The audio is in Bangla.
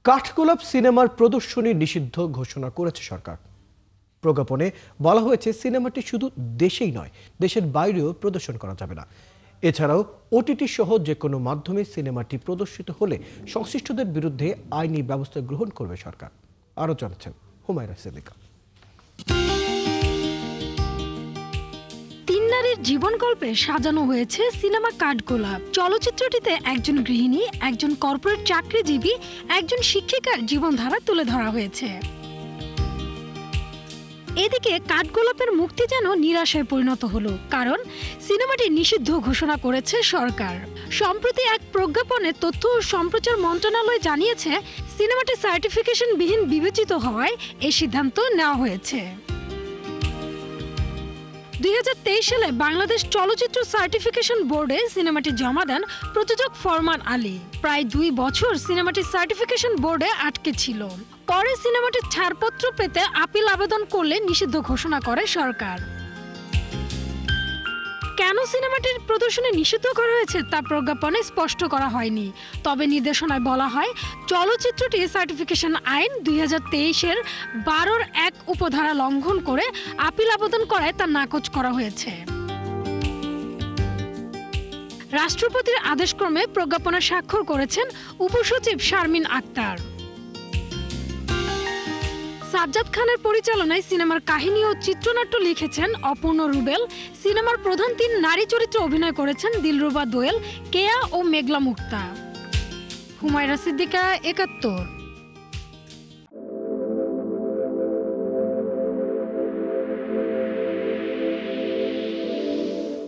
কাঠগোলাপ সিনেমার প্রদর্শনী নিষিদ্ধ ঘোষণা করেছে সরকার। প্রজ্ঞাপনে বলা হয়েছে সিনেমাটি শুধু দেশেই নয়, দেশের বাইরেও প্রদর্শন করা যাবে না। এছাড়াও ওটিটি সহ যে কোনো মাধ্যমে সিনেমাটি প্রদর্শিত হলে সংশ্লিষ্টদের বিরুদ্ধে আইনি ব্যবস্থা গ্রহণ করবে সরকার। আরও জানাচ্ছেন হুমায়রা সিদ্দিকা। জীবন গল্পে সাজানো হয়েছে সিনেমা কাঠগোলাপ। চলচ্চিত্রটিতে একজন গৃহিণী, একজন কর্পোরেট চাকরিজীবী, একজন শিক্ষিকার জীবনধারা তুলে ধরা হয়েছে। এদিকে কাঠগোলাপের মুক্তি যেন নিরাশায় পরিণত হলো, কারণ সিনেমাটি নিষিদ্ধ ঘোষণা করেছে সরকার। সম্প্রতি এক প্রজ্ঞাপনে তথ্য ও সম্প্রচার মন্ত্রণালয় জানিয়েছে, সিনেমাটি সার্টিফিকেশন বিহীন বিবেচিত হওয়ায় এই সিদ্ধান্ত নেওয়া হয়েছে। 2023 সালে বাংলাদেশ চলচ্চিত্র সার্টিফিকেশন বোর্ডে সিনেমাটি জমা দেন প্রযোজক ফরমান আলী। প্রায় 2 বছর সিনেমাটি সার্টিফিকেশন বোর্ডে আটকে ছিল। পরে সিনেমাটির ছাড়পত্র পেতে আপিল আবেদন করলে নিষিদ্ধ ঘোষণা করে সরকার। কেন সিনেমাটির প্রদর্শনী নিষিদ্ধ করা হয়েছে তা প্রজ্ঞাপনে স্পষ্ট করা হয়নি। তবে নির্দেশনায় বলা হয়, চলচ্চিত্রটি সার্টিফিকেশন আইন 2023-এর 12-1 উপধারা লঙ্ঘন করে আপিল আবেদন করায় তা নাকচ করা হয়েছে। রাষ্ট্রপতির আদেশক্রমে প্রজ্ঞাপনে স্বাক্ষর করেছেন উপসচিব শারমিন আক্তার। সাজ্জাদ খানের পরিচালনায় সিনেমার কাহিনী ও চিত্রনাট্য লিখেছেন অপূর্ণ রুবেল। সিনেমার প্রধান 3 নারী চরিত্রে অভিনয় করেছেন দিলরুবা দোয়েল, কেয়া ও মেঘলা মুক্তা। হুমায়রা সিদ্দিকা, 71।